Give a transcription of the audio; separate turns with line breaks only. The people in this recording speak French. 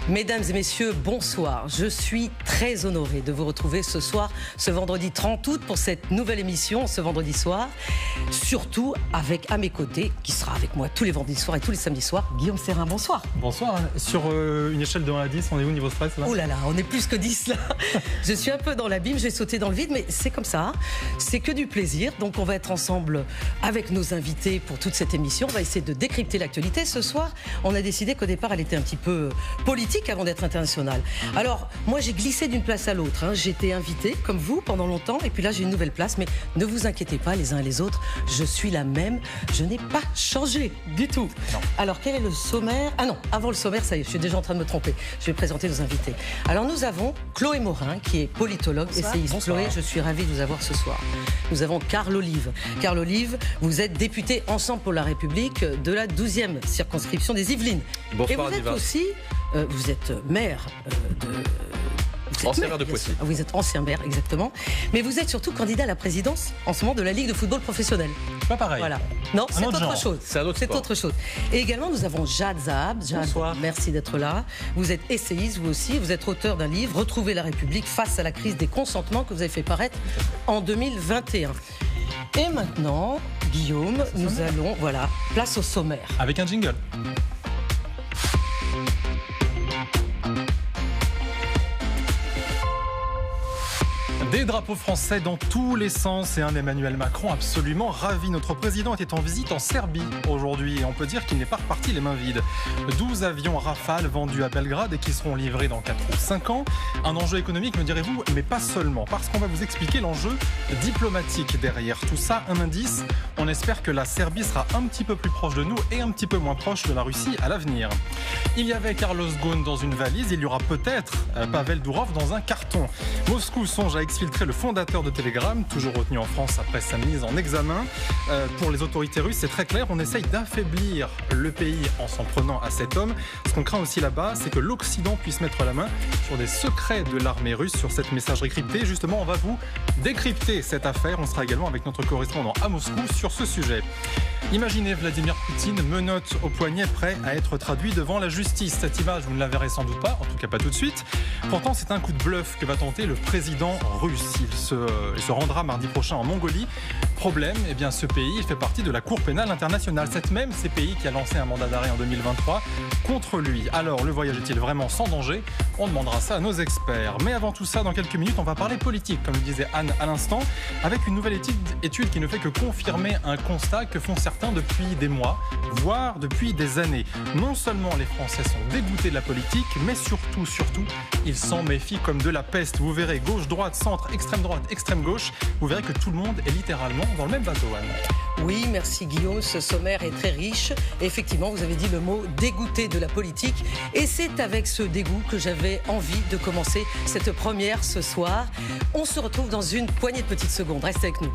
Mesdames et messieurs, bonsoir. Je suis très honorée de vous retrouver ce soir, ce vendredi 30 août, pour cette nouvelle émission, ce vendredi soir. Surtout avec à mes côtés, qui sera avec moi tous les vendredis soirs et tous les samedis soirs, Guillaume Serrin. Bonsoir.
Bonsoir. Sur une échelle de 1 à 10, on est où niveau stress là ?
Oh là là, on est plus que 10 là. Je suis un peu dans l'abîme, j'ai sauté dans le vide, mais c'est comme ça. C'est que du plaisir. Donc on va être ensemble avec nos invités pour toute cette émission. On va essayer de décrypter l'actualité. Ce soir, on a décidé qu'au départ, elle était un petit peu politique avant d'être internationale. Alors, moi, j'ai glissé d'une place à l'autre. J'ai été invitée, comme vous, pendant longtemps. Et puis là, j'ai une nouvelle place. Mais ne vous inquiétez pas, les uns et les autres. Je suis la même. Je n'ai pas changé du tout. Non. Alors, quel est le sommaire ? Ah non, avant le sommaire, ça y est, je suis déjà en train de me tromper. Je vais présenter nos invités. Alors, nous avons Chloé Morin, qui est politologue, essayiste. Chloé, je suis ravie de vous avoir ce soir. Nous avons Carl Olive. Carl Olive, vous êtes député Ensemble pour la République de la 12e circonscription des Yvelines.
Bonsoir,
et vous êtes aussi... vous êtes maire de...
Ancien maire de Poissy.
Vous êtes ancien maire, exactement. Mais vous êtes surtout candidat à la présidence en ce moment de la Ligue de football professionnel.
Pas pareil.
Voilà. Non, c'est autre chose.
C'est
autre chose. Et également, nous avons Jad Zahab. Jad, bonsoir. Merci d'être là. Vous êtes essayiste, vous aussi. Vous êtes auteur d'un livre, Retrouver la République face à la crise des consentements, que vous avez fait paraître en 2021. Et maintenant, Guillaume, nous allons... Voilà, place au sommaire.
Avec un jingle. Des drapeaux français dans tous les sens et un Emmanuel Macron absolument ravi. Notre président était en visite en Serbie aujourd'hui et on peut dire qu'il n'est pas reparti les mains vides. 12 avions Rafale vendus à Belgrade et qui seront livrés dans 4 ou 5 ans. Un enjeu économique, me direz-vous, mais pas seulement, parce qu'on va vous expliquer l'enjeu diplomatique derrière tout ça. Un indice, on espère que la Serbie sera un petit peu plus proche de nous et un petit peu moins proche de la Russie à l'avenir. Il y avait Carlos Ghosn dans une valise, il y aura peut-être Pavel Dourov dans un carton. Moscou songe à exfiltrer le fondateur de Telegram, toujours retenu en France après sa mise en examen. Pour les autorités russes, c'est très clair, on essaye d'affaiblir le pays en s'en prenant à cet homme. Ce qu'on craint aussi là-bas, c'est que l'Occident puisse mettre la main sur des secrets de l'armée russe, sur cette messagerie cryptée. Justement, on va vous décrypter cette affaire. On sera également avec notre correspondant à Moscou sur ce sujet. Imaginez Vladimir Poutine, menottes au poignet, prêt à être traduit devant la justice. Cette image, vous ne la verrez sans doute pas, en tout cas pas tout de suite. Pourtant, c'est un coup de bluff que va tenter le président russe. Il se rendra mardi prochain en Mongolie. Problème, eh bien, ce pays il fait partie de la Cour pénale internationale. Cette même CPI qui a lancé un mandat d'arrêt en 2023 contre lui. Alors, le voyage est-il vraiment sans danger ? On demandera ça à nos experts. Mais avant tout ça, dans quelques minutes, on va parler politique, comme le disait Anne à l'instant, avec une nouvelle étude qui ne fait que confirmer un constat que font certains depuis des mois, voire depuis des années. Non seulement les Français sont dégoûtés de la politique, mais surtout, ils s'en méfient comme de la peste. Vous verrez gauche, droite, centre, extrême droite, extrême gauche. Vous verrez que tout le monde est littéralement dans le même bateau, Anne.
Oui, merci Guillaume. Ce sommaire est très riche. Effectivement, vous avez dit le mot dégoûté de la politique. Et c'est avec ce dégoût que j'avais envie de commencer cette première ce soir. On se retrouve dans une poignée de petites secondes. Restez avec nous.